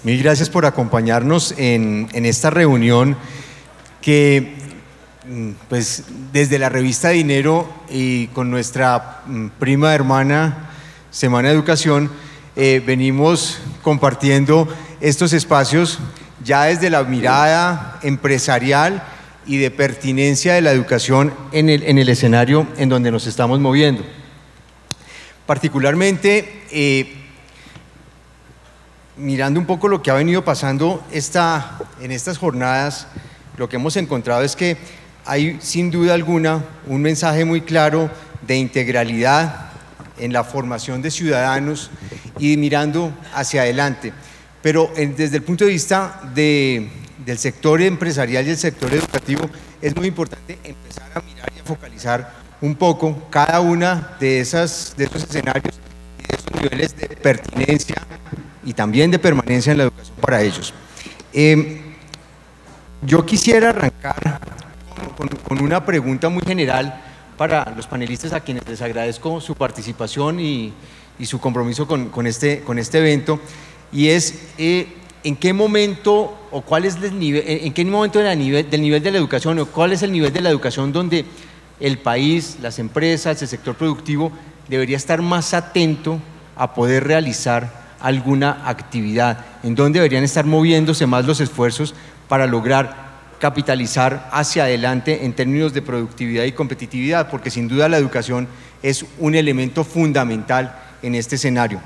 Mil gracias por acompañarnos en esta reunión que, pues, desde la revista Dinero y con nuestra prima hermana Semana de Educación, venimos compartiendo estos espacios ya desde la mirada empresarial y de pertinencia de la educación en el escenario en donde nos estamos moviendo. Particularmente, mirando un poco lo que ha venido pasando en estas jornadas, lo que hemos encontrado es que hay sin duda alguna un mensaje muy claro de integralidad en la formación de ciudadanos y mirando hacia adelante. Pero desde el punto de vista del sector empresarial y el sector educativo, es muy importante empezar a mirar y a focalizar un poco cada una de esos escenarios y de esos niveles de pertinencia y también de permanencia en la educación para ellos. Yo quisiera arrancar con una pregunta muy general para los panelistas, a quienes les agradezco su participación y su compromiso con este evento, y es ¿en qué momento o cuál es el nivel, en qué momento del nivel de la educación, o cuál es el nivel de la educación donde el país, las empresas, el sector productivo debería estar más atento a poder realizar alguna actividad, en dónde deberían estar moviéndose más los esfuerzos para lograr capitalizar hacia adelante en términos de productividad y competitividad, porque sin duda la educación es un elemento fundamental en este escenario.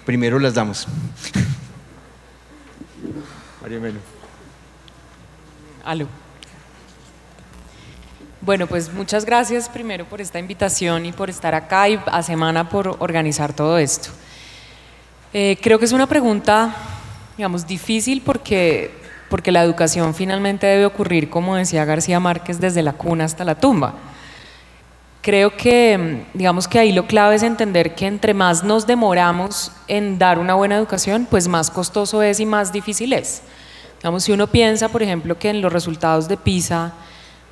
Primero las damas. María Melo. Aló. Bueno, pues muchas gracias primero por esta invitación y por estar acá, y a Semana por organizar todo esto. Creo que es una pregunta, digamos, difícil porque la educación finalmente debe ocurrir, como decía García Márquez, desde la cuna hasta la tumba. Creo que, digamos, que ahí lo clave es entender que entre más nos demoramos en dar una buena educación, pues más costoso es y más difícil es. Digamos, si uno piensa, por ejemplo, que en los resultados de PISA,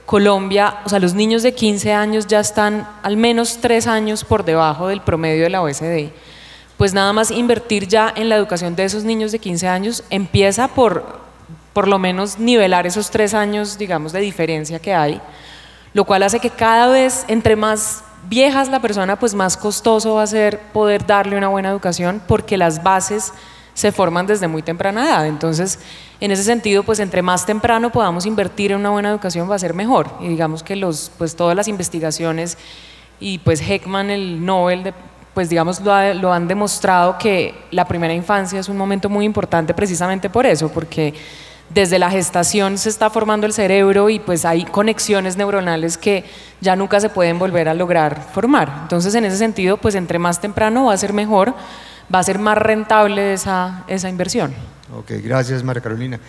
Colombia, o sea, los niños de 15 años ya están al menos 3 años por debajo del promedio de la OECD. Pues nada más invertir ya en la educación de esos niños de 15 años empieza por lo menos nivelar esos 3 años, digamos, de diferencia que hay, lo cual hace que cada vez, entre más viejas la persona, pues más costoso va a ser poder darle una buena educación, porque las bases se forman desde muy temprana edad. Entonces, en ese sentido, pues entre más temprano podamos invertir en una buena educación va a ser mejor. Y digamos que pues todas las investigaciones, y pues Heckman, el Nobel, pues digamos lo han demostrado, que la primera infancia es un momento muy importante precisamente por eso, porque desde la gestación se está formando el cerebro y pues hay conexiones neuronales que ya nunca se pueden volver a lograr formar. Entonces, en ese sentido, pues entre más temprano va a ser mejor, va a ser más rentable esa inversión. Ok, gracias María Carolina.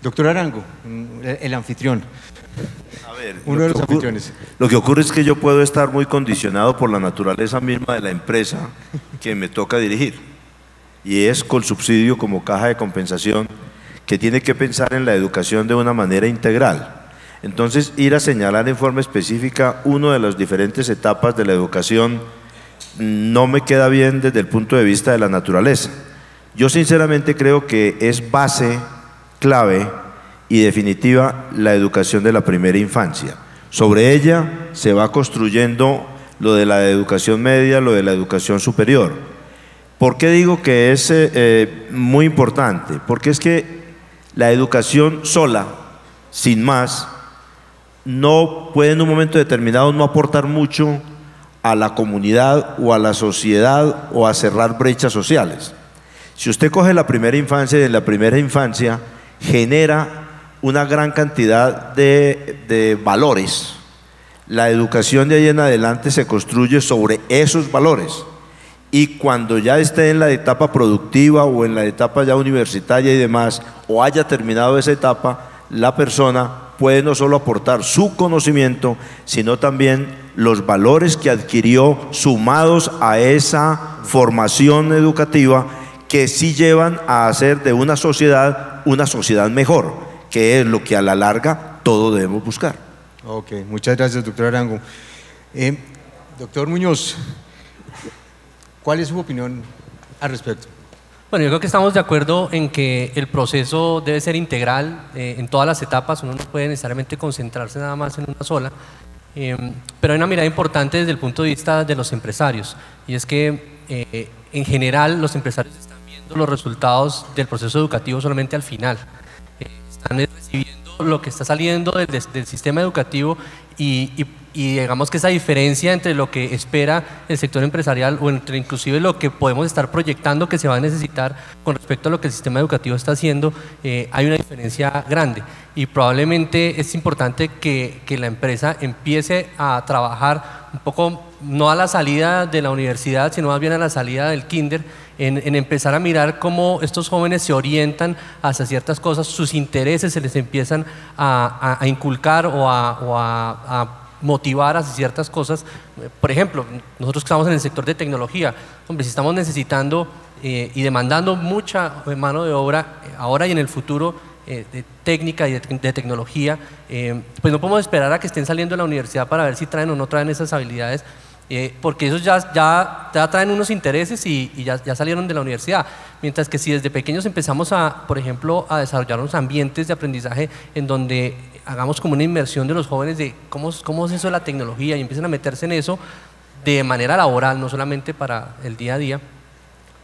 Doctor Arango, el anfitrión. A ver, uno de los anfitriones. Lo que ocurre es que yo puedo estar muy condicionado por la naturaleza misma de la empresa que me toca dirigir, y es con subsidio como caja de compensación, que tiene que pensar en la educación de una manera integral. Entonces, ir a señalar en forma específica una de las diferentes etapas de la educación no me queda bien desde el punto de vista de la naturaleza. Yo sinceramente creo que es base, clave y definitiva la educación de la primera infancia. Sobre ella se va construyendo lo de la educación media, lo de la educación superior. ¿Por qué digo que es muy importante? Porque es que la educación sola, sin más, no puede en un momento determinado no aportar mucho a la comunidad o a la sociedad o a cerrar brechas sociales. Si usted coge la primera infancia, y en la primera infancia genera una gran cantidad de valores. La educación de ahí en adelante se construye sobre esos valores, y cuando ya esté en la etapa productiva o en la etapa ya universitaria y demás, o haya terminado esa etapa, la persona puede no solo aportar su conocimiento, sino también los valores que adquirió sumados a esa formación educativa, que sí llevan a hacer de una sociedad mejor, que es lo que a la larga todos debemos buscar. Ok, muchas gracias, doctor Arango. Doctor Muñoz, ¿cuál es su opinión al respecto? Bueno, yo creo que estamos de acuerdo en que el proceso debe ser integral en todas las etapas. Uno no puede necesariamente concentrarse nada más en una sola, pero hay una mirada importante desde el punto de vista de los empresarios, y es que en general los empresarios están viendo los resultados del proceso educativo solamente al final. Están recibiendo lo que está saliendo del sistema educativo y digamos que esa diferencia entre lo que espera el sector empresarial o entre inclusive lo que podemos estar proyectando que se va a necesitar con respecto a lo que el sistema educativo está haciendo, hay una diferencia grande, y probablemente es importante que la empresa empiece a trabajar un poco, no a la salida de la universidad, sino más bien a la salida del kinder, en empezar a mirar cómo estos jóvenes se orientan hacia ciertas cosas, sus intereses se les empiezan a inculcar o a motivar hacia ciertas cosas. Por ejemplo, nosotros que estamos en el sector de tecnología, hombre, si estamos necesitando y demandando mucha mano de obra ahora y en el futuro, de técnica y de tecnología, pues no podemos esperar a que estén saliendo de la universidad para ver si traen o no traen esas habilidades, porque esos ya traen unos intereses y ya salieron de la universidad. Mientras que si desde pequeños empezamos por ejemplo, a desarrollar unos ambientes de aprendizaje en donde hagamos como una inmersión de los jóvenes de cómo es eso de la tecnología, y empiezan a meterse en eso de manera laboral, no solamente para el día a día,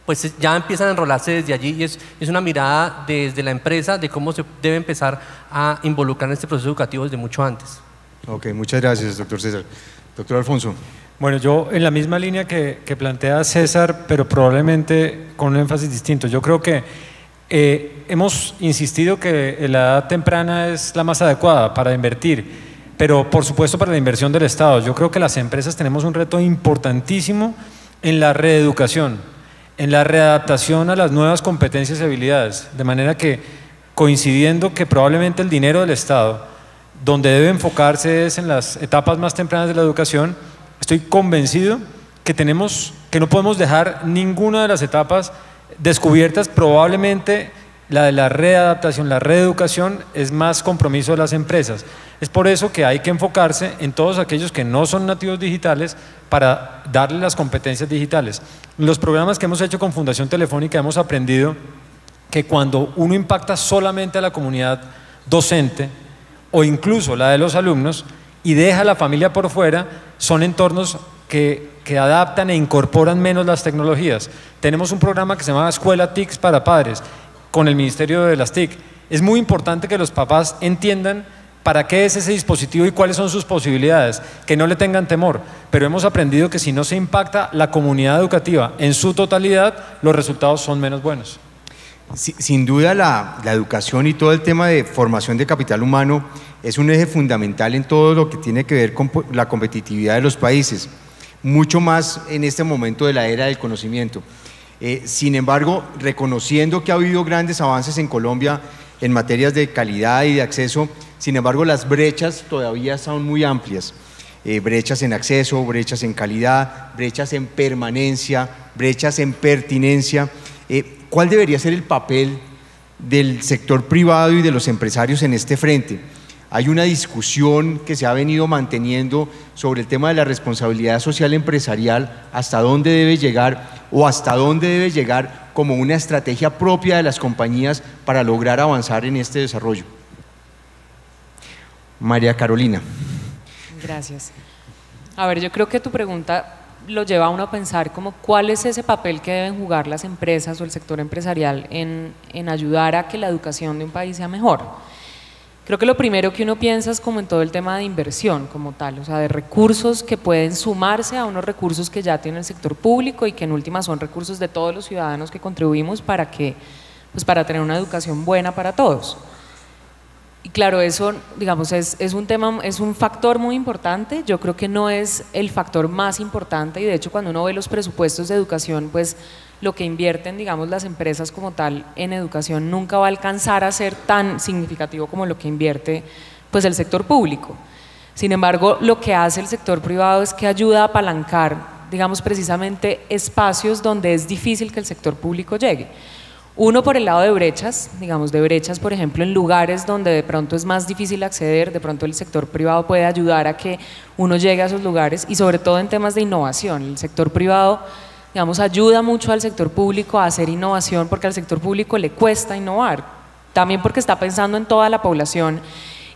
pues ya empiezan a enrolarse desde allí, y es una mirada desde la empresa de cómo se debe empezar a involucrar en este proceso educativo desde mucho antes. Ok, muchas gracias, doctor César. Doctor Alfonso. Bueno, yo en la misma línea que plantea César, pero probablemente con un énfasis distinto. Yo creo que hemos insistido que la edad temprana es la más adecuada para invertir, pero por supuesto para la inversión del Estado. Yo creo que las empresas tenemos un reto importantísimo en la reeducación, en la readaptación a las nuevas competencias y habilidades, de manera que, coincidiendo que probablemente el dinero del Estado, donde debe enfocarse es en las etapas más tempranas de la educación, estoy convencido que no podemos dejar ninguna de las etapas descubiertas. Probablemente la de la readaptación, la reeducación, es más compromiso de las empresas. Es por eso que hay que enfocarse en todos aquellos que no son nativos digitales para darles las competencias digitales. En los programas que hemos hecho con Fundación Telefónica hemos aprendido que cuando uno impacta solamente a la comunidad docente o incluso la de los alumnos y deja a la familia por fuera, son entornos que adaptan e incorporan menos las tecnologías. Tenemos un programa que se llama Escuela TICs para padres con el Ministerio de las TIC. Es muy importante que los papás entiendan para qué es ese dispositivo y cuáles son sus posibilidades, que no le tengan temor, pero hemos aprendido que si no se impacta la comunidad educativa en su totalidad, los resultados son menos buenos. Sin duda la educación y todo el tema de formación de capital humano es un eje fundamental en todo lo que tiene que ver con la competitividad de los países, mucho más en este momento de la era del conocimiento. Sin embargo, reconociendo que ha habido grandes avances en Colombia en materias de calidad y de acceso, sin embargo las brechas todavía son muy amplias. Brechas en acceso, brechas en calidad, brechas en permanencia, brechas en pertinencia. ¿Cuál debería ser el papel del sector privado y de los empresarios en este frente? Hay una discusión que se ha venido manteniendo sobre el tema de la responsabilidad social empresarial, hasta dónde debe llegar o hasta dónde debe llegar como una estrategia propia de las compañías para lograr avanzar en este desarrollo. María Carolina. Gracias. A ver, yo creo que tu pregunta lo lleva a uno a pensar como cuál es ese papel que deben jugar las empresas o el sector empresarial en ayudar a que la educación de un país sea mejor. Creo que lo primero que uno piensa es como en todo el tema de inversión como tal, o sea, de recursos que pueden sumarse a unos recursos que ya tiene el sector público y que en última son recursos de todos los ciudadanos que contribuimos para tener una educación buena para todos. Y claro, eso, digamos, es un tema, es un factor muy importante. Yo creo que no es el factor más importante, y de hecho cuando uno ve los presupuestos de educación, pues lo que invierten, digamos, las empresas como tal en educación nunca va a alcanzar a ser tan significativo como lo que invierte pues el sector público. Sin embargo, lo que hace el sector privado es que ayuda a apalancar, digamos, precisamente espacios donde es difícil que el sector público llegue. Uno, por el lado de brechas, digamos, de brechas, por ejemplo, en lugares donde de pronto es más difícil acceder, de pronto el sector privado puede ayudar a que uno llegue a esos lugares, y sobre todo en temas de innovación. El sector privado digamos, ayuda mucho al sector público a hacer innovación, porque al sector público le cuesta innovar, también porque está pensando en toda la población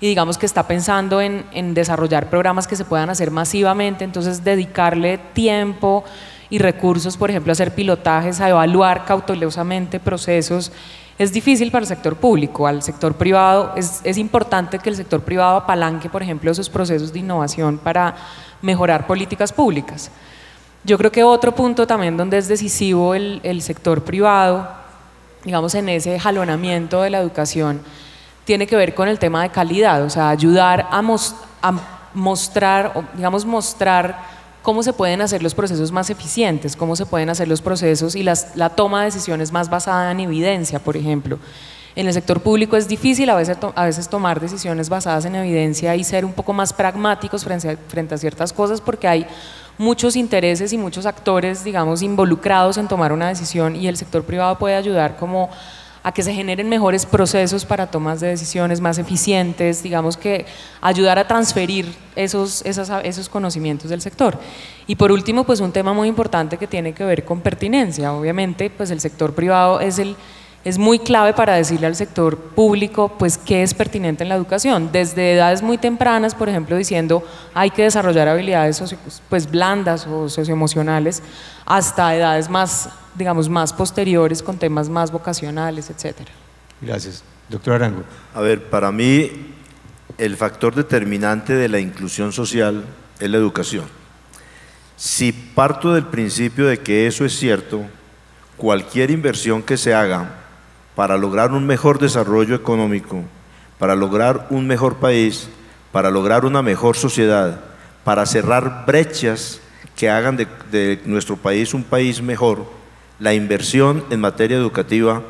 y digamos que está pensando en desarrollar programas que se puedan hacer masivamente, entonces dedicarle tiempo y recursos, por ejemplo, a hacer pilotajes, a evaluar cautelosamente procesos, es difícil para el sector público. Al sector privado es importante que el sector privado apalanque, por ejemplo, esos procesos de innovación para mejorar políticas públicas. Yo creo que otro punto también donde es decisivo el sector privado, digamos en ese jalonamiento de la educación, tiene que ver con el tema de calidad, o sea, ayudar a mostrar, digamos, mostrar cómo se pueden hacer los procesos más eficientes, cómo se pueden hacer los procesos y la toma de decisiones más basada en evidencia, por ejemplo. En el sector público es difícil a veces tomar decisiones basadas en evidencia y ser un poco más pragmáticos frente a ciertas cosas, porque hay muchos intereses y muchos actores, digamos, involucrados en tomar una decisión, y el sector privado puede ayudar como a que se generen mejores procesos para tomas de decisiones más eficientes, digamos que ayudar a transferir esos conocimientos del sector. Y por último, pues un tema muy importante que tiene que ver con pertinencia. Obviamente, pues el sector privado es muy clave para decirle al sector público pues qué es pertinente en la educación, desde edades muy tempranas, por ejemplo, diciendo hay que desarrollar habilidades pues blandas o socioemocionales, hasta edades más, digamos, más posteriores con temas más vocacionales, etcétera. Gracias. Doctor Arango. A ver, para mí el factor determinante de la inclusión social es la educación. Si parto del principio de que eso es cierto, cualquier inversión que se haga para lograr un mejor desarrollo económico, para lograr un mejor país, para lograr una mejor sociedad, para cerrar brechas que hagan de nuestro país un país mejor, la inversión en materia educativa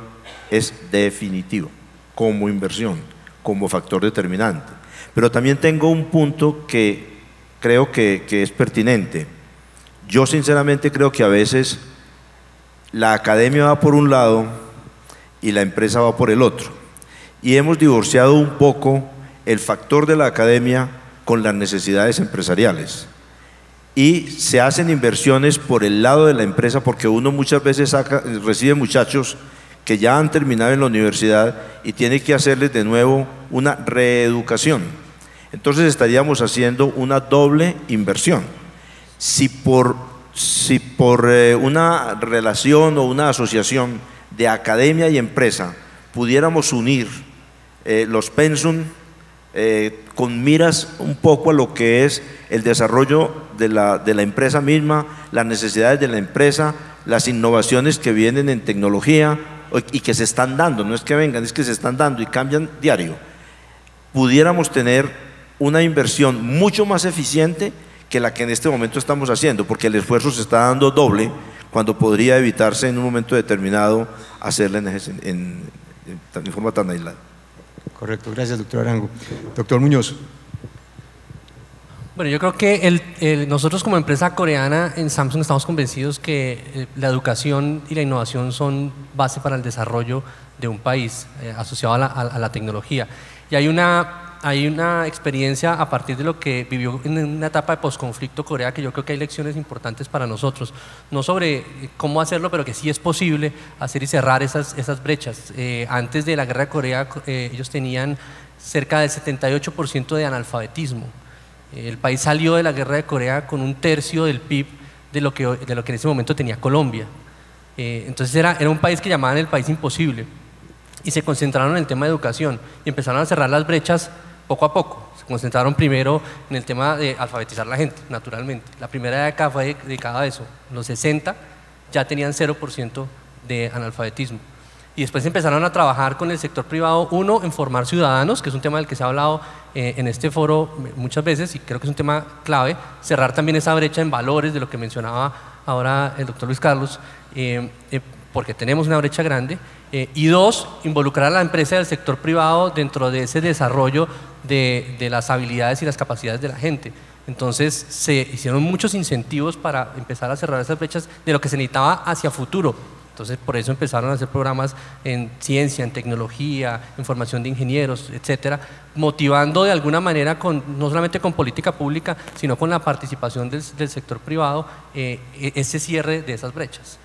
es definitiva, como inversión, como factor determinante. Pero también tengo un punto que creo que es pertinente. Yo sinceramente creo que a veces la academia va por un lado y la empresa va por el otro. Y hemos divorciado un poco el factor de la academia con las necesidades empresariales. Y se hacen inversiones por el lado de la empresa, porque uno muchas veces recibe muchachos que ya han terminado en la universidad y tiene que hacerles de nuevo una reeducación. Entonces estaríamos haciendo una doble inversión. Si por una relación o una asociación de academia y empresa pudiéramos unir los pensum con miras un poco a lo que es el desarrollo de la empresa misma, las necesidades de la empresa, las innovaciones que vienen en tecnología y que se están dando, no es que vengan, es que se están dando y cambian diario, pudiéramos tener una inversión mucho más eficiente que la que en este momento estamos haciendo, porque el esfuerzo se está dando doble cuando podría evitarse en un momento determinado hacerla en forma tan aislada. Correcto, gracias, doctor Arango. Doctor Muñoz. Bueno, yo creo que nosotros como empresa coreana en Samsung estamos convencidos que la educación y la innovación son base para el desarrollo de un país asociado a la tecnología. Y hay una experiencia a partir de lo que vivió en una etapa de posconflicto Corea, que yo creo que hay lecciones importantes para nosotros, no sobre cómo hacerlo, pero que sí es posible hacer y cerrar esas brechas. Antes de la guerra de Corea, ellos tenían cerca del 78% de analfabetismo. El país salió de la guerra de Corea con 1/3 del PIB de lo que en ese momento tenía Colombia. Entonces era un país que llamaban el país imposible, y se concentraron en el tema de educación y empezaron a cerrar las brechas poco a poco. Se concentraron primero en el tema de alfabetizar a la gente, naturalmente. La primera década fue dedicada a eso. En los 60 ya tenían 0% de analfabetismo. Y después empezaron a trabajar con el sector privado, uno, en formar ciudadanos, que es un tema del que se ha hablado en este foro muchas veces y creo que es un tema clave, cerrar también esa brecha en valores de lo que mencionaba ahora el doctor Luis Carlos, porque tenemos una brecha grande, y dos, involucrar a la empresa y al sector privado dentro de ese desarrollo de las habilidades y las capacidades de la gente. Entonces se hicieron muchos incentivos para empezar a cerrar esas brechas de lo que se necesitaba hacia futuro. Entonces, por eso empezaron a hacer programas en ciencia, en tecnología, en formación de ingenieros, etcétera, motivando de alguna manera, no solamente con política pública, sino con la participación del sector privado, ese cierre de esas brechas.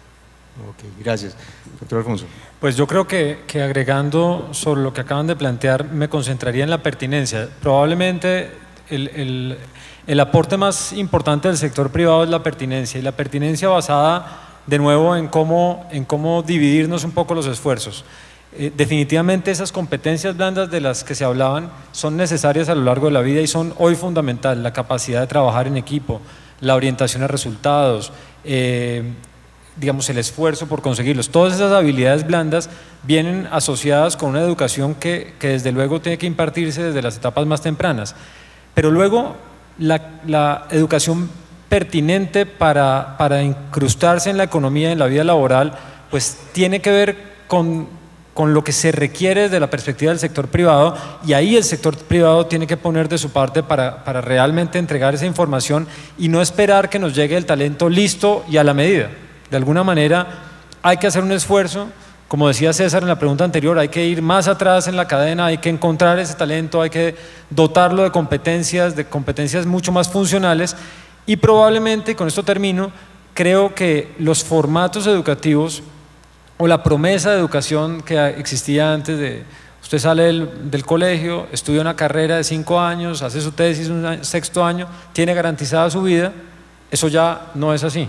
Ok, gracias. Doctor Alfonso. Pues yo creo que agregando sobre lo que acaban de plantear, me concentraría en la pertinencia. Probablemente el aporte más importante del sector privado es la pertinencia, y la pertinencia basada de nuevo en cómo dividirnos un poco los esfuerzos. Definitivamente esas competencias blandas de las que se hablaban son necesarias a lo largo de la vida y son hoy fundamentales: la capacidad de trabajar en equipo, la orientación a resultados, digamos, el esfuerzo por conseguirlos. Todas esas habilidades blandas vienen asociadas con una educación que desde luego tiene que impartirse desde las etapas más tempranas, pero luego la educación pertinente para incrustarse en la economía, en la vida laboral, pues tiene que ver con lo que se requiere desde la perspectiva del sector privado, y ahí el sector privado tiene que poner de su parte para realmente entregar esa información y no esperar que nos llegue el talento listo y a la medida. De alguna manera hay que hacer un esfuerzo, como decía César en la pregunta anterior, hay que ir más atrás en la cadena, hay que encontrar ese talento, hay que dotarlo de competencias mucho más funcionales, y probablemente, con esto termino, creo que los formatos educativos o la promesa de educación que existía antes de usted sale del colegio, estudia una carrera de 5 años, hace su tesis un sexto año, tiene garantizada su vida, eso ya no es así.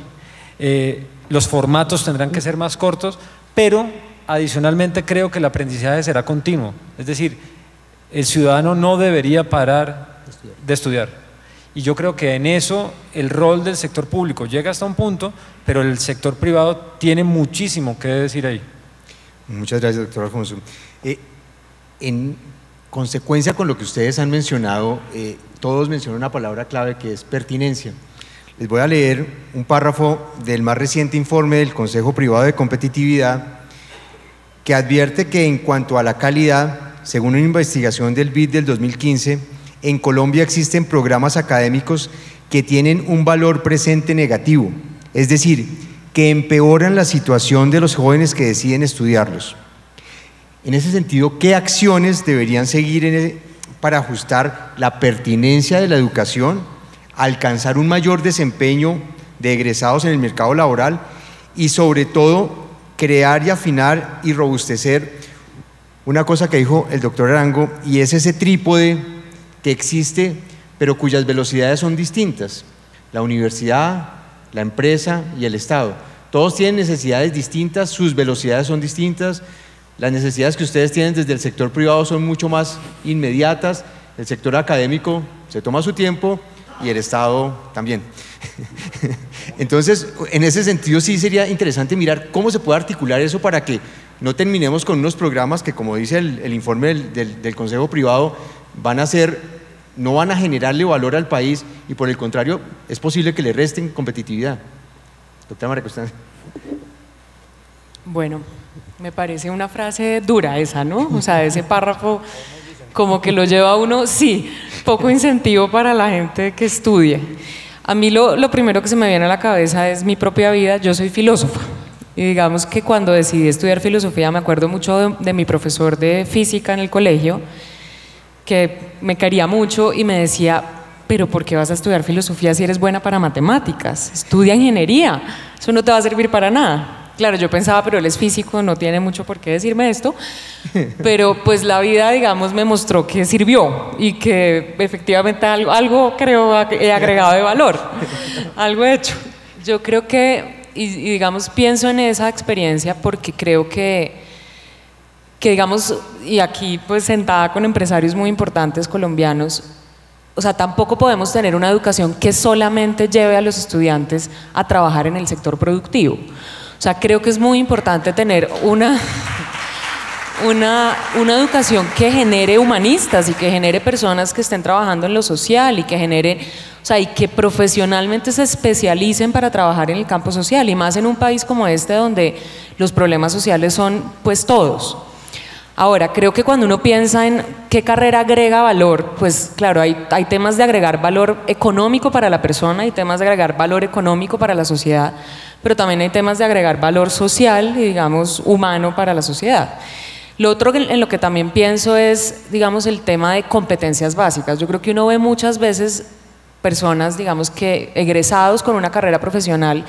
Los formatos tendrán que ser más cortos, pero adicionalmente creo que el aprendizaje será continuo. Es decir, el ciudadano no debería parar de estudiar. Y yo creo que en eso el rol del sector público llega hasta un punto, pero el sector privado tiene muchísimo que decir ahí. Muchas gracias, doctor Alfonso. En consecuencia con lo que ustedes han mencionado, todos mencionan una palabra clave que es pertinencia. Les voy a leer un párrafo del más reciente informe del Consejo Privado de Competitividad, que advierte que en cuanto a la calidad, según una investigación del BID del 2015, en Colombia existen programas académicos que tienen un valor presente negativo, es decir, que empeoran la situación de los jóvenes que deciden estudiarlos. En ese sentido, ¿qué acciones deberían seguir para ajustar la pertinencia de la educación, alcanzar un mayor desempeño de egresados en el mercado laboral y sobre todo crear y afinar y robustecer una cosa que dijo el doctor Arango, y es ese trípode que existe pero cuyas velocidades son distintas: la universidad, la empresa y el Estado? Todos tienen necesidades distintas, sus velocidades son distintas. Las necesidades que ustedes tienen desde el sector privado son mucho más inmediatas, el sector académico se toma su tiempo y el Estado también. Entonces, en ese sentido sí sería interesante mirar cómo se puede articular eso para que no terminemos con unos programas que, como dice el informe del Consejo Privado, no van a generarle valor al país y por el contrario es posible que le resten competitividad. Doctora María Constanza. Bueno, me parece una frase dura esa, ¿no? O sea, ese párrafo como que lo lleva a uno, sí, poco incentivo para la gente que estudie. A mí lo primero que se me viene a la cabeza es mi propia vida. Yo soy filósofa y digamos que cuando decidí estudiar filosofía me acuerdo mucho de mi profesor de física en el colegio, que me quería mucho y me decía: pero ¿por qué vas a estudiar filosofía si eres buena para matemáticas? Estudia ingeniería, eso no te va a servir para nada. Claro, yo pensaba, pero él es físico, no tiene mucho por qué decirme esto, pero pues la vida, digamos, me mostró que sirvió y que efectivamente algo creo he agregado de valor, algo he hecho. Yo creo que, y digamos, pienso en esa experiencia porque creo que digamos, y aquí pues sentada con empresarios muy importantes colombianos, o sea, tampoco podemos tener una educación que solamente lleve a los estudiantes a trabajar en el sector productivo. O sea, creo que es muy importante tener una educación que genere humanistas y que genere personas que estén trabajando en lo social y que genere, o sea, y que profesionalmente se especialicen para trabajar en el campo social, y más en un país como este donde los problemas sociales son pues todos. Ahora, creo que cuando uno piensa en qué carrera agrega valor, pues claro, hay temas de agregar valor económico para la persona, hay temas de agregar valor económico para la sociedad, pero también hay temas de agregar valor social y, digamos, humano para la sociedad. Lo otro en lo que también pienso es, digamos, el tema de competencias básicas. Yo creo que uno ve muchas veces personas, digamos, que egresados con una carrera profesional,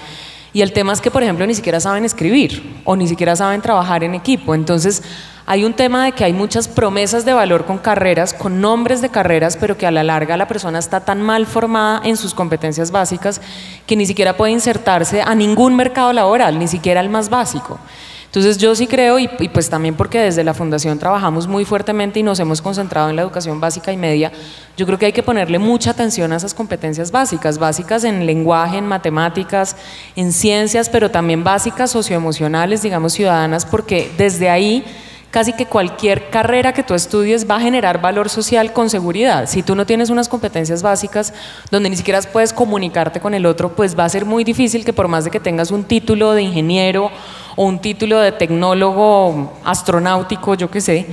y el tema es que, por ejemplo, ni siquiera saben escribir o ni siquiera saben trabajar en equipo. Entonces, hay un tema de que hay muchas promesas de valor con carreras, con nombres de carreras, pero que a la larga la persona está tan mal formada en sus competencias básicas que ni siquiera puede insertarse a ningún mercado laboral, ni siquiera al más básico. Entonces yo sí creo, y pues también porque desde la Fundación trabajamos muy fuertemente y nos hemos concentrado en la educación básica y media, yo creo que hay que ponerle mucha atención a esas competencias básicas en lenguaje, en matemáticas, en ciencias, pero también básicas socioemocionales, digamos ciudadanas, porque desde ahí casi que cualquier carrera que tú estudies va a generar valor social con seguridad. Si tú no tienes unas competencias básicas donde ni siquiera puedes comunicarte con el otro, pues va a ser muy difícil que por más de que tengas un título de ingeniero o un título de tecnólogo astronáutico, yo qué sé,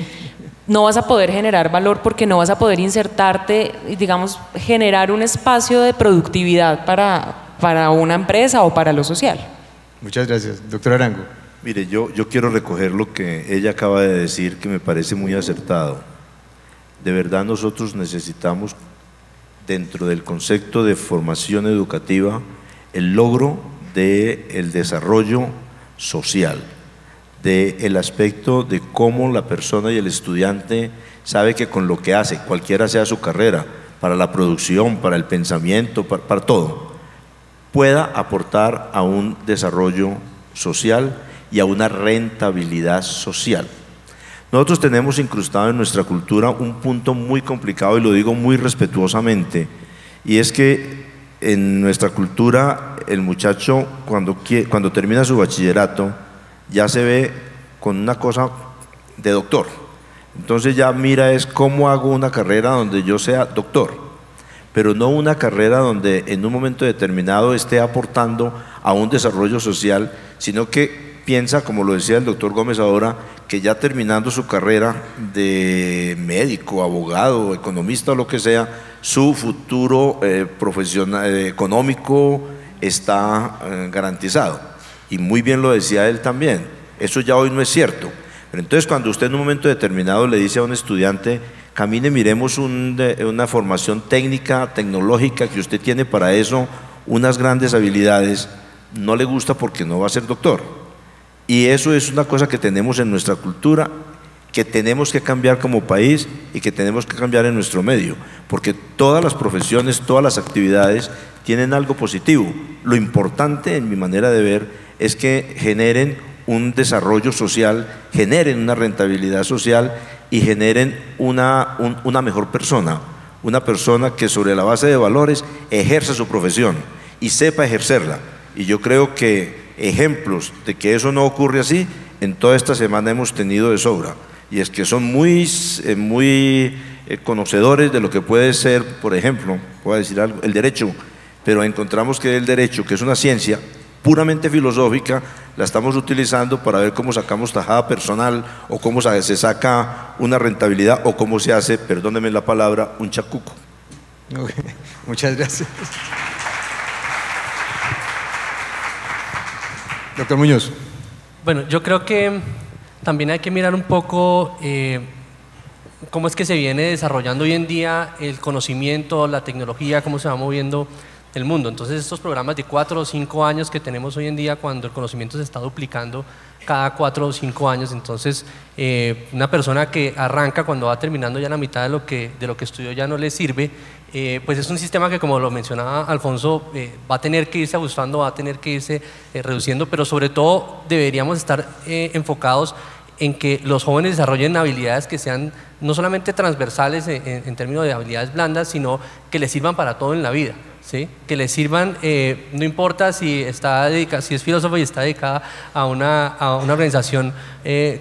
no vas a poder generar valor porque no vas a poder insertarte y, digamos, generar un espacio de productividad para una empresa o para lo social. Muchas gracias. Doctor Arango. Mire, yo quiero recoger lo que ella acaba de decir, que me parece muy acertado. De verdad nosotros necesitamos, dentro del concepto de formación educativa, el logro del desarrollo social, del aspecto de cómo la persona y el estudiante sabe que con lo que hace, cualquiera sea su carrera, para la producción, para el pensamiento, para todo, pueda aportar a un desarrollo social y a una rentabilidad social. Nosotros tenemos incrustado en nuestra cultura un punto muy complicado, y lo digo muy respetuosamente, y es que en nuestra cultura el muchacho cuando termina su bachillerato ya se ve con una cosa de doctor. Entonces ya mira es cómo hago una carrera donde yo sea doctor, pero no una carrera donde en un momento determinado esté aportando a un desarrollo social, sino que piensa, como lo decía el doctor Gómez ahora, que ya terminando su carrera de médico, abogado, economista o lo que sea, su futuro profesional, económico está garantizado. Y muy bien lo decía él también, eso ya hoy no es cierto. Pero entonces cuando usted en un momento determinado le dice a un estudiante, camine, miremos una formación técnica, tecnológica, que usted tiene para eso unas grandes habilidades, no le gusta porque no va a ser doctor. Y eso es una cosa que tenemos en nuestra cultura, que tenemos que cambiar como país y que tenemos que cambiar en nuestro medio, porque todas las profesiones, todas las actividades tienen algo positivo. Lo importante, en mi manera de ver, es que generen un desarrollo social, generen una rentabilidad social y generen una mejor persona, una persona que sobre la base de valores ejerza su profesión y sepa ejercerla. Y yo creo que ejemplos de que eso no ocurre así, en toda esta semana hemos tenido de sobra, y es que son muy conocedores de lo que puede ser, por ejemplo, voy a decir algo, el derecho, pero encontramos que el derecho, que es una ciencia puramente filosófica, la estamos utilizando para ver cómo sacamos tajada personal o cómo se saca una rentabilidad o cómo se hace, perdónenme la palabra, un chacuco. Okay. Muchas gracias. Doctor Muñoz. Bueno, yo creo que también hay que mirar un poco cómo es que se viene desarrollando hoy en día el conocimiento, la tecnología, cómo se va moviendo el mundo. Entonces estos programas de 4 o 5 años que tenemos hoy en día, cuando el conocimiento se está duplicando cada 4 o 5 años, entonces una persona que arranca cuando va terminando ya la mitad de lo que estudió ya no le sirve, pues es un sistema que, como lo mencionaba Alfonso, va a tener que irse ajustando, va a tener que irse reduciendo, pero sobre todo deberíamos estar enfocados en que los jóvenes desarrollen habilidades que sean no solamente transversales en términos de habilidades blandas, sino que les sirvan para todo en la vida. ¿Sí? Que les sirvan, no importa si es filósofo y está dedicada a una organización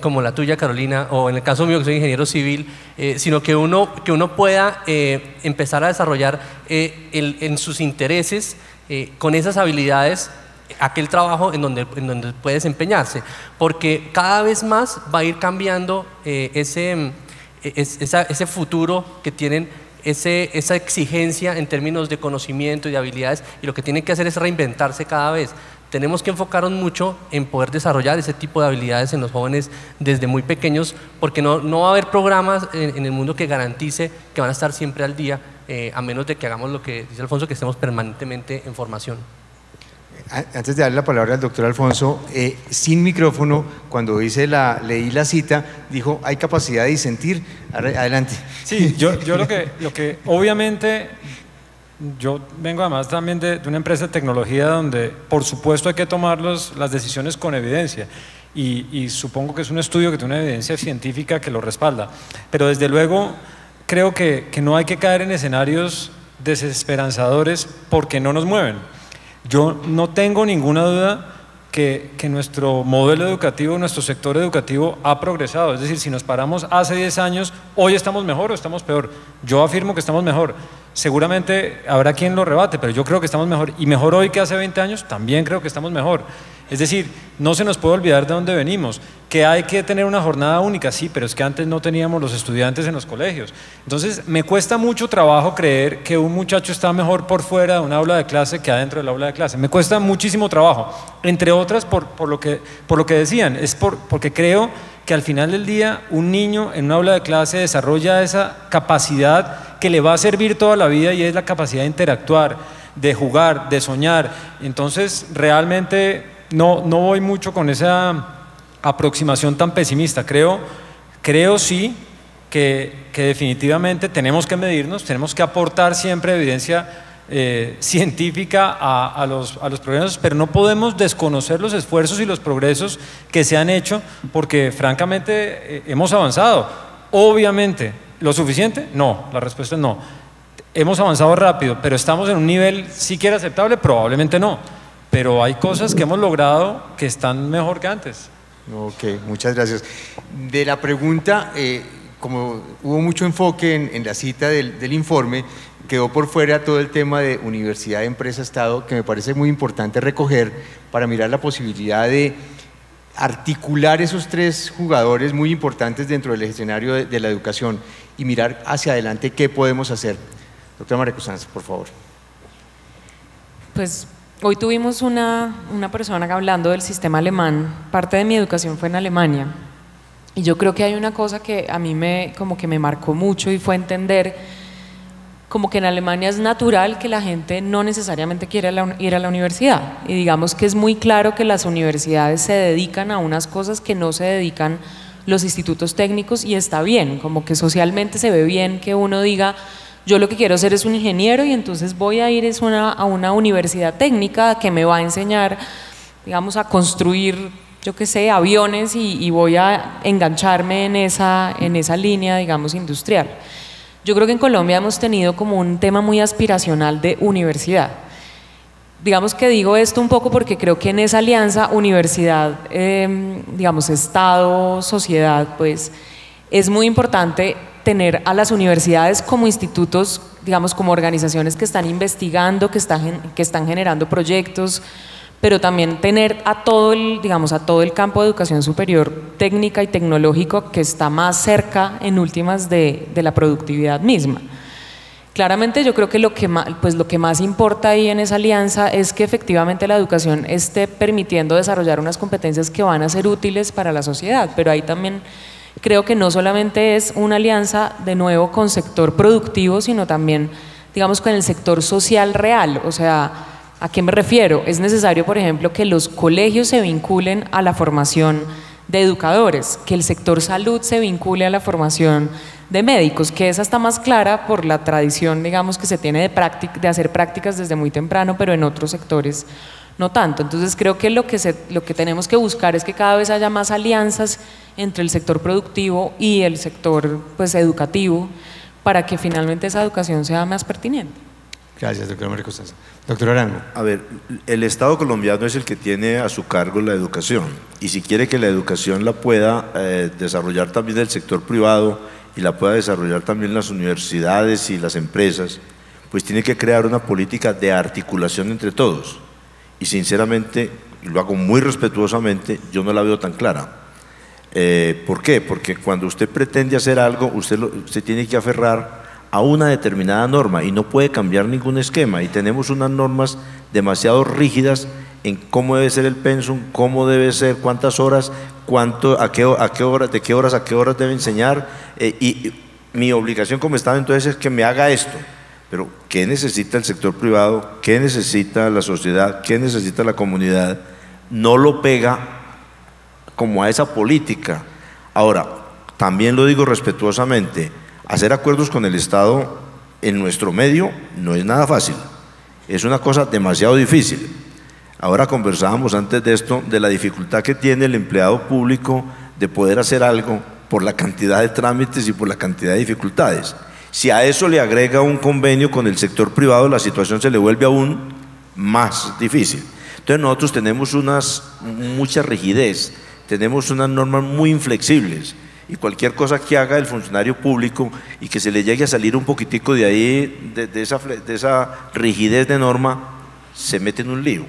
como la tuya, Carolina, o en el caso mío que soy ingeniero civil, sino que uno pueda empezar a desarrollar en sus intereses, con esas habilidades, aquel trabajo en donde puede desempeñarse, porque cada vez más va a ir cambiando ese futuro que tienen, esa exigencia en términos de conocimiento y de habilidades, y lo que tienen que hacer es reinventarse cada vez. Tenemos que enfocarnos mucho en poder desarrollar ese tipo de habilidades en los jóvenes desde muy pequeños, porque no va a haber programas en el mundo que garantice que van a estar siempre al día, a menos de que hagamos lo que dice Alfonso, que estemos permanentemente en formación. Antes de darle la palabra al doctor Alfonso, sin micrófono, cuando leí la cita, dijo, hay capacidad de disentir. Adelante. Sí, yo lo que obviamente, yo vengo además también de una empresa de tecnología donde por supuesto hay que tomar las decisiones con evidencia y supongo que es un estudio que tiene una evidencia científica que lo respalda, pero desde luego creo que no hay que caer en escenarios desesperanzadores porque no nos mueven. Yo no tengo ninguna duda que nuestro modelo educativo, nuestro sector educativo ha progresado. Es decir, si nos paramos hace 10 años, ¿hoy estamos mejor o estamos peor? Yo afirmo que estamos mejor. Seguramente habrá quien lo rebate, pero yo creo que estamos mejor. Y mejor hoy que hace 20 años, también creo que estamos mejor. Es decir, no se nos puede olvidar de dónde venimos, que hay que tener una jornada única, sí, pero es que antes no teníamos los estudiantes en los colegios. Entonces, me cuesta mucho trabajo creer que un muchacho está mejor por fuera de un aula de clase que adentro del aula de clase. Me cuesta muchísimo trabajo, entre otras por lo que decían, porque creo que al final del día un niño en un aula de clase desarrolla esa capacidad que le va a servir toda la vida y es la capacidad de interactuar, de jugar, de soñar. Entonces, realmente no voy mucho con esa aproximación tan pesimista. Creo sí que definitivamente tenemos que medirnos, tenemos que aportar siempre evidencia científica a los progresos, pero no podemos desconocer los esfuerzos y los progresos que se han hecho, porque francamente hemos avanzado. Obviamente, ¿lo suficiente? No, la respuesta es no. Hemos avanzado rápido, pero ¿estamos en un nivel siquiera aceptable? Probablemente no, pero hay cosas que hemos logrado que están mejor que antes. Ok, muchas gracias. De la pregunta, como hubo mucho enfoque en la cita del informe, quedó por fuera todo el tema de universidad, empresa, Estado, que me parece muy importante recoger para mirar la posibilidad de articular esos tres jugadores muy importantes dentro del escenario de la educación y mirar hacia adelante qué podemos hacer. Doctora María Constanza, por favor. Pues hoy tuvimos una persona hablando del sistema alemán. Parte de mi educación fue en Alemania y yo creo que hay una cosa que a mí como que me marcó mucho y fue entender como que en Alemania es natural que la gente no necesariamente quiera ir a la universidad, y digamos que es muy claro que las universidades se dedican a unas cosas que no se dedican los institutos técnicos, y está bien, como que socialmente se ve bien que uno diga yo lo que quiero ser es un ingeniero y entonces voy a ir a una universidad técnica que me va a enseñar, digamos, a construir, yo qué sé, aviones y voy a engancharme en esa línea, digamos, industrial. Yo creo que en Colombia hemos tenido como un tema muy aspiracional de universidad. Digamos que digo esto un poco porque creo que en esa alianza universidad, digamos, Estado, sociedad, pues es muy importante tener a las universidades como institutos, digamos, como organizaciones que están investigando, que están generando proyectos, pero también tener a todo el campo de educación superior técnica y tecnológico que está más cerca en últimas de la productividad misma. Claramente yo creo que lo que más importa ahí en esa alianza es que efectivamente la educación esté permitiendo desarrollar unas competencias que van a ser útiles para la sociedad, pero ahí también creo que no solamente es una alianza de nuevo con sector productivo, sino también, digamos, con el sector social real. O sea, ¿a qué me refiero? Es necesario, por ejemplo, que los colegios se vinculen a la formación de educadores, que el sector salud se vincule a la formación de médicos, que esa está más clara por la tradición, digamos, que se tiene de hacer prácticas desde muy temprano, pero en otros sectores no tanto. Entonces creo que lo que tenemos que buscar es que cada vez haya más alianzas entre el sector productivo y el sector, pues, educativo, para que finalmente esa educación sea más pertinente. Gracias, doctora María Constanza. Doctor Arango. A ver, el Estado colombiano es el que tiene a su cargo la educación, y si quiere que la educación la pueda desarrollar también el sector privado y la pueda desarrollar también las universidades y las empresas, pues tiene que crear una política de articulación entre todos. y sinceramente, y lo hago muy respetuosamente, yo no la veo tan clara. ¿Por qué? Porque cuando usted pretende hacer algo, usted tiene que aferrar a una determinada norma y no puede cambiar ningún esquema, y tenemos unas normas demasiado rígidas en cómo debe ser el pensum, cómo debe ser, cuántas horas, a qué horas, de qué horas a qué horas debe enseñar, y mi obligación como Estado entonces es que me haga esto. Pero ¿qué necesita el sector privado? ¿Qué necesita la sociedad? ¿Qué necesita la comunidad? No lo pega como a esa política. Ahora, también lo digo respetuosamente, hacer acuerdos con el Estado en nuestro medio no es nada fácil, es una cosa demasiado difícil. Ahora conversábamos antes de esto de la dificultad que tiene el empleado público de poder hacer algo por la cantidad de trámites y por la cantidad de dificultades. Si a eso le agrega un convenio con el sector privado, la situación se le vuelve aún más difícil. Entonces nosotros tenemos mucha rigidez, tenemos unas normas muy inflexibles, y cualquier cosa que haga el funcionario público y que se le llegue a salir un poquitico de ahí, de esa rigidez de norma, se mete en un lío.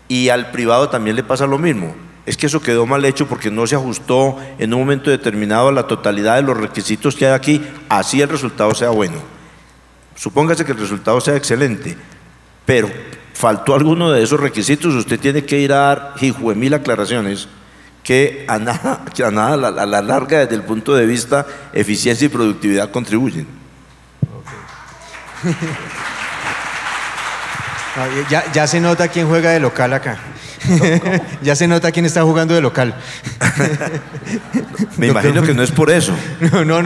Y al privado también le pasa lo mismo. Es que eso quedó mal hecho porque no se ajustó en un momento determinado a la totalidad de los requisitos que hay aquí, así el resultado sea bueno. Supóngase que el resultado sea excelente, pero faltó alguno de esos requisitos, usted tiene que ir a dar hijuemil aclaraciones que a nada a la larga, desde el punto de vista eficiencia y productividad, contribuyen. Ya se nota quién juega de local acá. Ya se nota quién está jugando de local. Me imagino que no es por eso. No.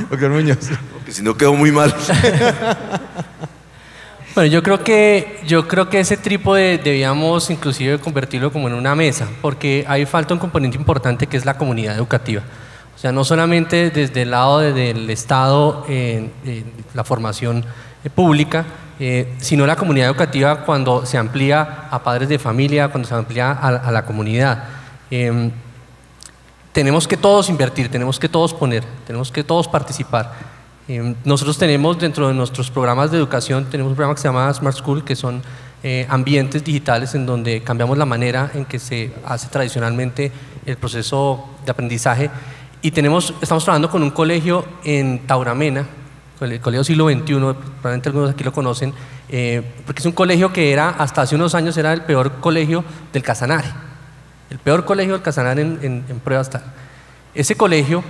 Doctor Muñoz. Porque si no quedó muy mal. Bueno, yo creo que ese trípode debíamos inclusive convertirlo como en una mesa, porque ahí falta un componente importante que es la comunidad educativa. O sea, no solamente desde el lado del Estado, la formación pública, sino la comunidad educativa cuando se amplía a padres de familia, cuando se amplía a la comunidad. Tenemos que todos invertir, tenemos que todos poner, tenemos que todos participar. Nosotros tenemos dentro de nuestros programas de educación, tenemos un programa que se llama Smart School, que son ambientes digitales en donde cambiamos la manera en que se hace tradicionalmente el proceso de aprendizaje, y estamos trabajando con un colegio en Tauramena, el Colegio Siglo XXI, probablemente algunos aquí lo conocen, porque es un colegio que hasta hace unos años era el peor colegio del Casanare, el peor colegio del Casanare en pruebas tal. Ese colegio,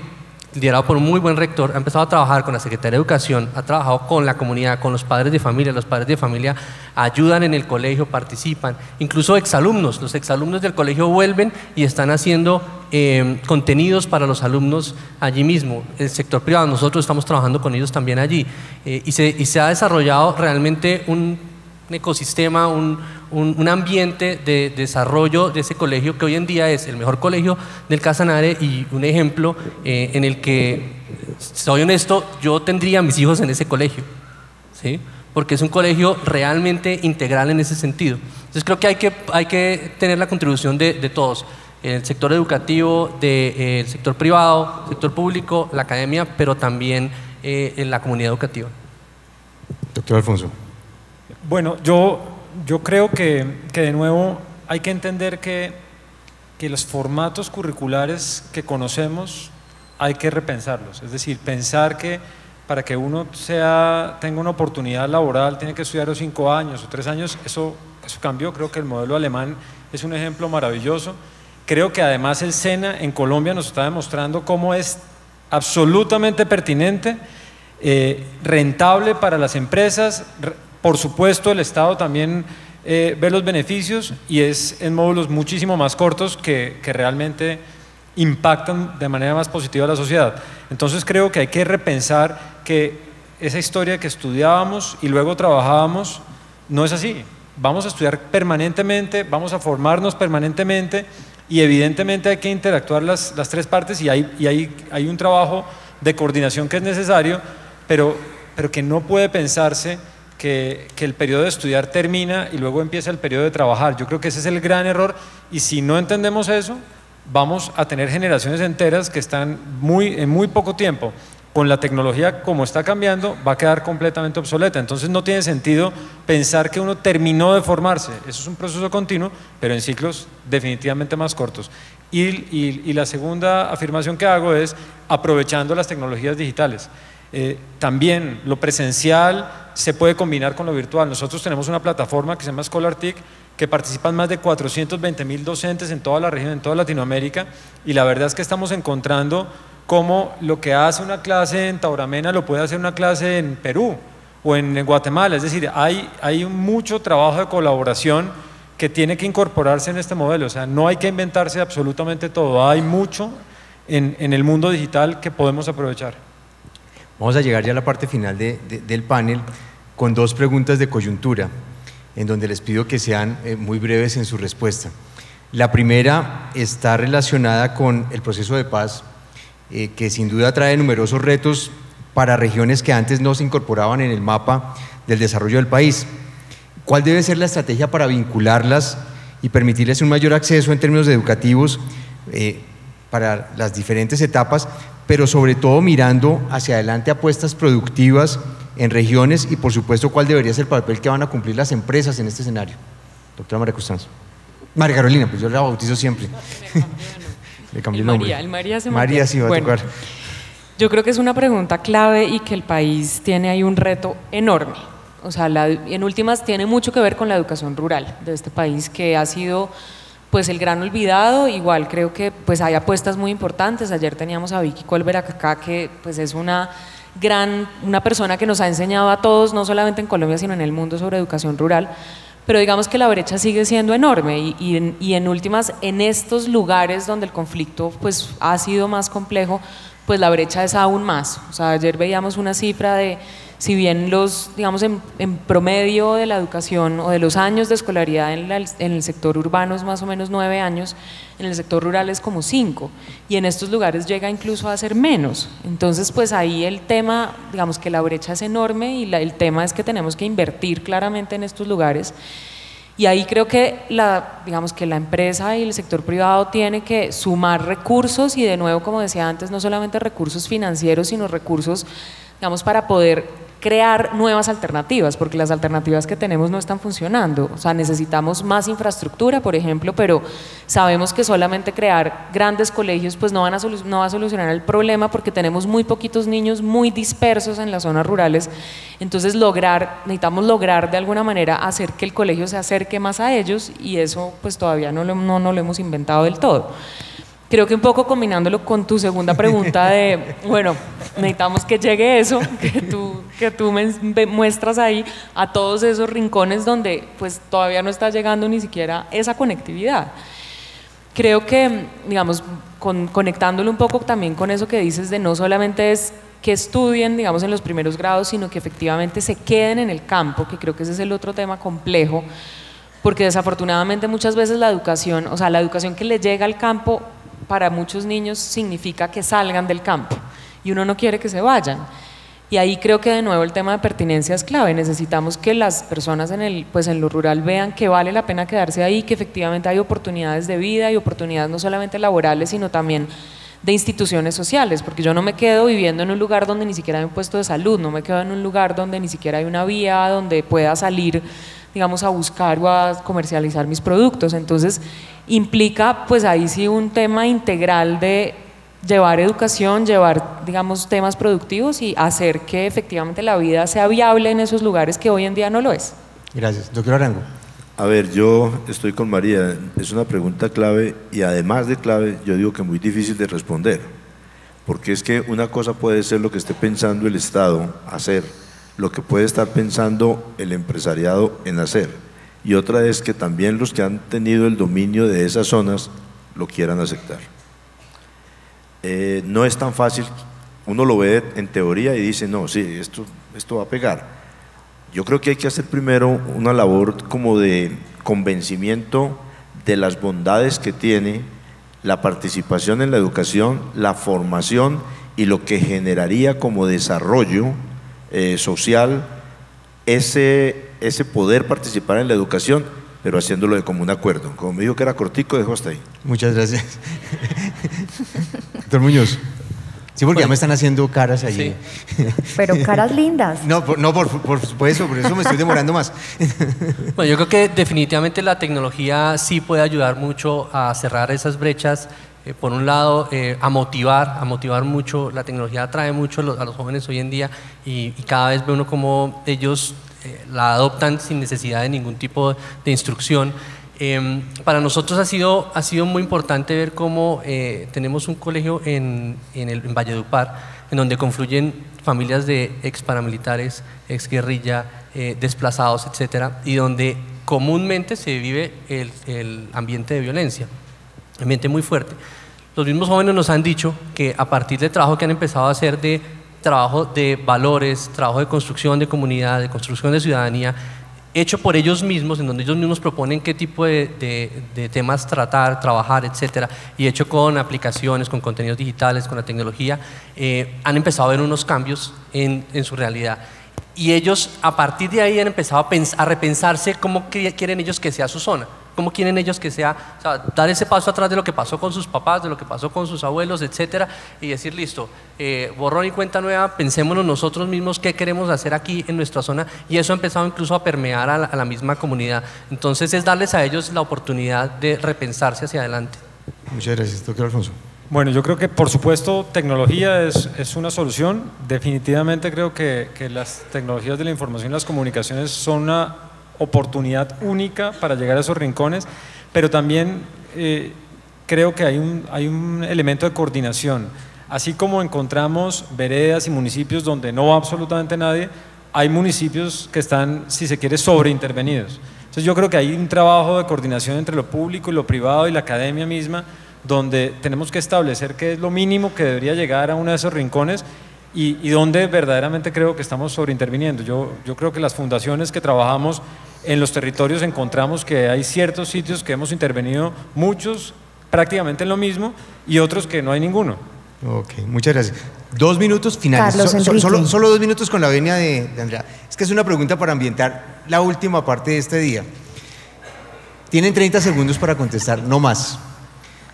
liderado por un muy buen rector, ha empezado a trabajar con la Secretaría de Educación, ha trabajado con la comunidad, con los padres de familia ayudan en el colegio, participan, incluso exalumnos, los exalumnos del colegio vuelven y están haciendo contenidos para los alumnos allí mismo. El sector privado, nosotros estamos trabajando con ellos también allí, y se ha desarrollado realmente un ecosistema, un ambiente de desarrollo de ese colegio, que hoy en día es el mejor colegio del Casanare y un ejemplo en el que, soy honesto, yo tendría a mis hijos en ese colegio, ¿sí? Porque es un colegio realmente integral en ese sentido. Entonces creo que hay que tener la contribución de todos, el sector educativo, el sector privado, el sector público, la academia, pero también en la comunidad educativa. Doctor Alfonso. Bueno, yo creo que de nuevo hay que entender que los formatos curriculares que conocemos hay que repensarlos. Es decir, pensar que para que uno tenga una oportunidad laboral tiene que estudiar 5 años o 3 años, eso cambió. Creo que el modelo alemán es un ejemplo maravilloso. Creo que además el SENA en Colombia nos está demostrando cómo es absolutamente pertinente, rentable para las empresas. Por supuesto, el Estado también ve los beneficios, y es en módulos muchísimo más cortos que realmente impactan de manera más positiva a la sociedad. Entonces creo que hay que repensar que esa historia que estudiábamos y luego trabajábamos no es así. Vamos a estudiar permanentemente, vamos a formarnos permanentemente, y evidentemente hay que interactuar las 3 partes, y hay un trabajo de coordinación que es necesario, pero que no puede pensarse que el periodo de estudiar termina y luego empieza el periodo de trabajar. Yo creo que ese es el gran error, y si no entendemos eso, vamos a tener generaciones enteras que están en muy poco tiempo con la tecnología como está cambiando, va a quedar completamente obsoleta. Entonces no tiene sentido pensar que uno terminó de formarse. Eso es un proceso continuo, pero en ciclos definitivamente más cortos. Y la segunda afirmación que hago es aprovechando las tecnologías digitales. También lo presencial se puede combinar con lo virtual. Nosotros tenemos una plataforma que se llama ScholarTIC, que participan más de 420.000 docentes en toda la región, en toda Latinoamérica, y la verdad es que estamos encontrando cómo lo que hace una clase en Tauramena lo puede hacer una clase en Perú o en Guatemala. Es decir, hay mucho trabajo de colaboración que tiene que incorporarse en este modelo. O sea, no hay que inventarse absolutamente todo, hay mucho en el mundo digital que podemos aprovechar. Vamos a llegar ya a la parte final del panel con dos preguntas de coyuntura, en donde les pido que sean muy breves en su respuesta. La primera está relacionada con el proceso de paz, que sin duda trae numerosos retos para regiones que antes no se incorporaban en el mapa del desarrollo del país. ¿Cuál debe ser la estrategia para vincularlas y permitirles un mayor acceso en términos educativos para las diferentes etapas, pero sobre todo mirando hacia adelante apuestas productivas en regiones y por supuesto cuál debería ser el papel que van a cumplir las empresas en este escenario? Doctora María Constanza. María Carolina, pues yo la bautizo siempre. Le cambié el nombre. El María se María sí va a tocar. Yo creo que es una pregunta clave y que el país tiene ahí un reto enorme. O sea, en últimas tiene mucho que ver con la educación rural de este país, que ha sido pues el gran olvidado. Igual creo que pues hay apuestas muy importantes. Ayer teníamos a Vicky Colbert acá, que pues es una persona que nos ha enseñado a todos, no solamente en Colombia sino en el mundo, sobre educación rural. Pero digamos que la brecha sigue siendo enorme y en últimas, en estos lugares donde el conflicto pues ha sido más complejo, pues la brecha es aún más. O sea, ayer veíamos una cifra de, si bien digamos en promedio de la educación o de los años de escolaridad en el sector urbano es más o menos 9 años, en el sector rural es como 5, y en estos lugares llega incluso a ser menos. Entonces pues ahí el tema, digamos que la brecha es enorme y el tema es que tenemos que invertir claramente en estos lugares. Y ahí creo que digamos que la empresa y el sector privado tiene que sumar recursos y, de nuevo, como decía antes, no solamente recursos financieros, sino recursos, digamos, para poder crear nuevas alternativas, porque las alternativas que tenemos no están funcionando. O sea, necesitamos más infraestructura, por ejemplo, pero sabemos que solamente crear grandes colegios pues no va a solucionar el problema, porque tenemos muy poquitos niños muy dispersos en las zonas rurales. Entonces necesitamos lograr de alguna manera hacer que el colegio se acerque más a ellos, y eso pues todavía no lo hemos inventado del todo. Creo que un poco combinándolo con tu segunda pregunta de, bueno, necesitamos que llegue eso, que tú me muestras ahí, a todos esos rincones donde pues todavía no está llegando ni siquiera esa conectividad. Creo que, digamos, conectándolo un poco también con eso que dices de no solamente es que estudien, digamos, en los primeros grados, sino que efectivamente se queden en el campo, que creo que ese es el otro tema complejo, porque desafortunadamente muchas veces la educación que le llega al campo, para muchos niños significa que salgan del campo, y uno no quiere que se vayan. Y ahí creo que de nuevo el tema de pertinencia es clave. Necesitamos que las personas en lo rural vean que vale la pena quedarse ahí, que efectivamente hay oportunidades de vida y oportunidades no solamente laborales, sino también de instituciones sociales, porque yo no me quedo viviendo en un lugar donde ni siquiera hay un puesto de salud, no me quedo en un lugar donde ni siquiera hay una vía donde pueda salir, digamos, a buscar o a comercializar mis productos. Entonces implica pues ahí sí un tema integral de llevar educación, llevar, digamos, temas productivos y hacer que efectivamente la vida sea viable en esos lugares que hoy en día no lo es. Gracias. Doctor Arango. A ver, yo estoy con María, es una pregunta clave, y además de clave, yo digo que muy difícil de responder, porque es que una cosa puede ser lo que esté pensando el Estado hacer, lo que puede estar pensando el empresariado en hacer, y otra es que también los que han tenido el dominio de esas zonas lo quieran aceptar. No es tan fácil, uno lo ve en teoría y dice, no, sí, esto va a pegar. Yo creo que hay que hacer primero una labor como de convencimiento de las bondades que tiene la participación en la educación, la formación y lo que generaría como desarrollo social ese poder participar en la educación, pero haciéndolo de común acuerdo. Como me dijo que era cortico, dejo hasta ahí. Muchas gracias. Doctor Muñoz. Sí, porque ya me están haciendo caras allí. Sí. Pero caras lindas. No, por supuesto, por eso me estoy demorando más. Bueno, yo creo que definitivamente la tecnología sí puede ayudar mucho a cerrar esas brechas. Por un lado, a motivar mucho. La tecnología atrae mucho a los jóvenes hoy en día y cada vez ve uno como ellos la adoptan sin necesidad de ningún tipo de instrucción. Para nosotros ha sido muy importante ver cómo tenemos un colegio en Valledupar, en donde confluyen familias de ex paramilitares, ex guerrilla, desplazados, etcétera, y donde comúnmente se vive el ambiente de violencia, un ambiente muy fuerte. Los mismos jóvenes nos han dicho que a partir del trabajo que han empezado a hacer de trabajo de valores, trabajo de construcción de comunidad, de construcción de ciudadanía, hecho por ellos mismos, en donde ellos mismos proponen qué tipo de temas trabajar, etcétera, y hecho con aplicaciones, con contenidos digitales, con la tecnología, han empezado a ver unos cambios en su realidad. Y ellos, a partir de ahí, han empezado a repensarse cómo quieren ellos que sea su zona, cómo quieren ellos que sea, o sea, dar ese paso atrás de lo que pasó con sus papás, de lo que pasó con sus abuelos, etcétera, y decir, listo, borrón y cuenta nueva, pensémonos nosotros mismos qué queremos hacer aquí en nuestra zona, y eso ha empezado incluso a permear a la misma comunidad. Entonces es darles a ellos la oportunidad de repensarse hacia adelante. Muchas gracias, doctor Alfonso. Bueno, yo creo que por supuesto tecnología es una solución. Definitivamente creo que las tecnologías de la información y las comunicaciones son una oportunidad única para llegar a esos rincones, pero también creo que hay un elemento de coordinación. Así como encontramos veredas y municipios donde no va absolutamente nadie, hay municipios que están, si se quiere, sobreintervenidos. Entonces yo creo que hay un trabajo de coordinación entre lo público y lo privado y la academia misma, donde tenemos que establecer qué es lo mínimo que debería llegar a uno de esos rincones y donde verdaderamente creo que estamos sobreinterviniendo. Yo creo que las fundaciones que trabajamos en los territorios encontramos que hay ciertos sitios que hemos intervenido, muchos prácticamente en lo mismo y otros que no hay ninguno. Ok, muchas gracias. 2 minutos finales. Solo 2 minutos con la venia de Andrea. Es que es una pregunta para ambientar la última parte de este día. Tienen 30 segundos para contestar, no más.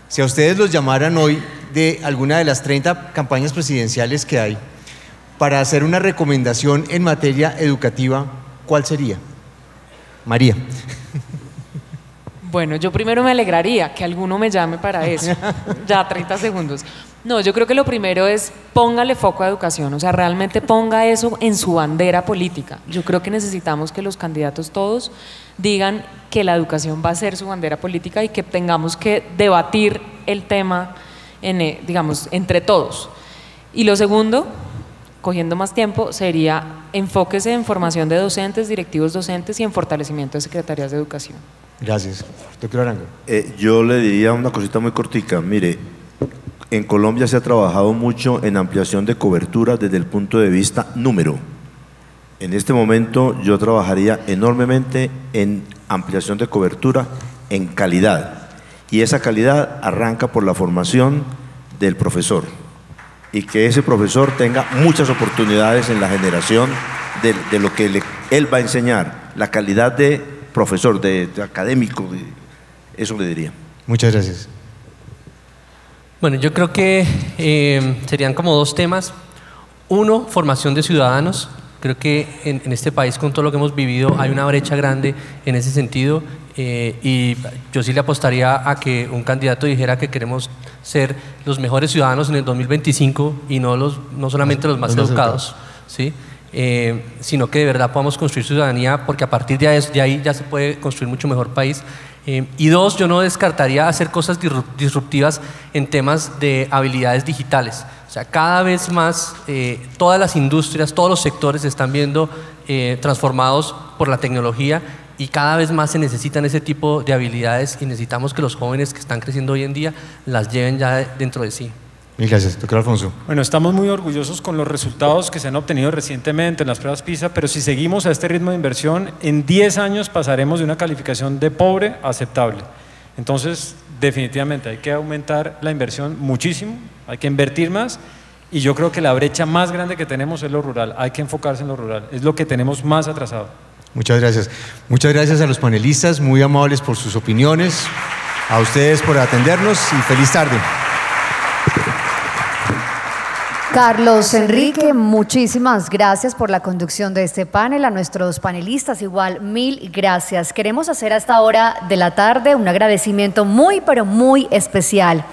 Si a ustedes los llamaran hoy de alguna de las 30 campañas presidenciales que hay para hacer una recomendación en materia educativa, ¿cuál sería? María. Bueno, yo primero me alegraría que alguno me llame para eso. Ya, 30 segundos. No, yo creo que lo primero es póngale foco a educación, o sea, realmente ponga eso en su bandera política. Yo creo que necesitamos que los candidatos todos digan que la educación va a ser su bandera política y que tengamos que debatir el tema, digamos, entre todos. Y lo segundo, cogiendo más tiempo, sería enfóquese en formación de docentes, directivos docentes y en fortalecimiento de secretarías de educación. Gracias. Doctor Arango. Yo le diría una cosita muy cortica. Mire, en Colombia se ha trabajado mucho en ampliación de cobertura desde el punto de vista número. En este momento yo trabajaría enormemente en ampliación de cobertura en calidad. Y esa calidad arranca por la formación del profesor. Y que ese profesor tenga muchas oportunidades en la generación de lo que él va a enseñar. La calidad de profesor, de académico, eso le diría. Muchas gracias. Bueno, yo creo que serían como 2 temas. Uno, formación de ciudadanos. Creo que en este país, con todo lo que hemos vivido, hay una brecha grande en ese sentido. Y yo sí le apostaría a que un candidato dijera que queremos ser los mejores ciudadanos en el 2025 y no solamente los más educados, ¿sí? Sino que de verdad podamos construir ciudadanía, porque a partir de ahí ya se puede construir mucho mejor país. Y 2, yo no descartaría hacer cosas disruptivas en temas de habilidades digitales. O sea, cada vez más todas las industrias, todos los sectores se están viendo transformados por la tecnología y cada vez más se necesitan ese tipo de habilidades y necesitamos que los jóvenes que están creciendo hoy en día las lleven ya dentro de sí. Mil gracias, doctor Alfonso. Bueno, estamos muy orgullosos con los resultados que se han obtenido recientemente en las pruebas PISA, pero si seguimos a este ritmo de inversión, en 10 años pasaremos de una calificación de pobre a aceptable. Entonces, definitivamente hay que aumentar la inversión muchísimo, hay que invertir más, y yo creo que la brecha más grande que tenemos es lo rural, hay que enfocarse en lo rural, es lo que tenemos más atrasado. Muchas gracias. Muchas gracias a los panelistas, muy amables por sus opiniones, a ustedes por atendernos y feliz tarde. Carlos Enrique, muchísimas gracias por la conducción de este panel. A nuestros panelistas igual, mil gracias. Queremos hacer a esta hora de la tarde un agradecimiento muy, pero muy especial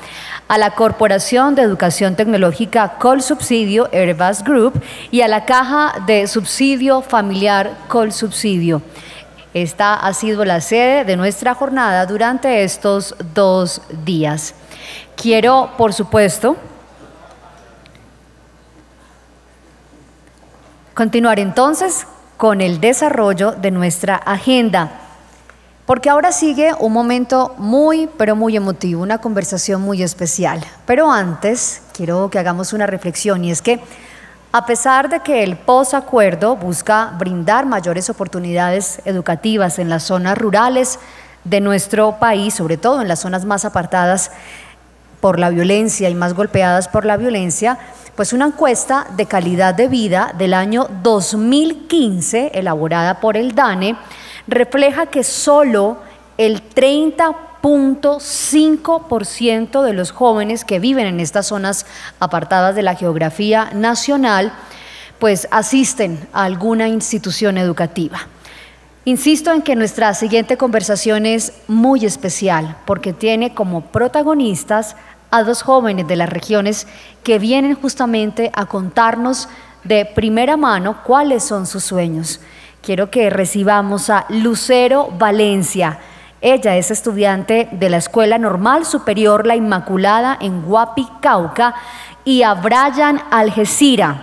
a la Corporación de Educación Tecnológica Colsubsidio, Airbus Group, y a la Caja de Subsidio Familiar Colsubsidio. Esta ha sido la sede de nuestra jornada durante estos 2 días. Quiero, por supuesto, continuar entonces con el desarrollo de nuestra agenda, porque ahora sigue un momento muy, pero muy emotivo, una conversación muy especial. Pero antes quiero que hagamos una reflexión, y es que a pesar de que el posacuerdo busca brindar mayores oportunidades educativas en las zonas rurales de nuestro país, sobre todo en las zonas más apartadas por la violencia y más golpeadas por la violencia, pues una encuesta de calidad de vida del año 2015, elaborada por el DANE, refleja que solo el 30.5% de los jóvenes que viven en estas zonas apartadas de la geografía nacional, pues asisten a alguna institución educativa. Insisto en que nuestra siguiente conversación es muy especial porque tiene como protagonistas a 2 jóvenes de las regiones que vienen justamente a contarnos de primera mano cuáles son sus sueños. Quiero que recibamos a Lucero Valencia. Ella es estudiante de la Escuela Normal Superior La Inmaculada en Guapi, Cauca, y a Brian Algeciras,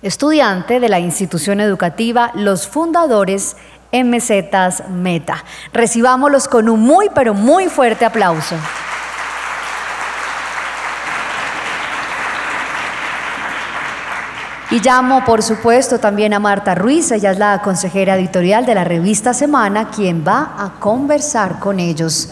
estudiante de la institución educativa Los Fundadores MZ Meta. Recibámoslos con un muy, pero muy fuerte aplauso. Y llamo, por supuesto, también a Marta Ruiz. Ella es la consejera editorial de la revista Semana, quien va a conversar con ellos.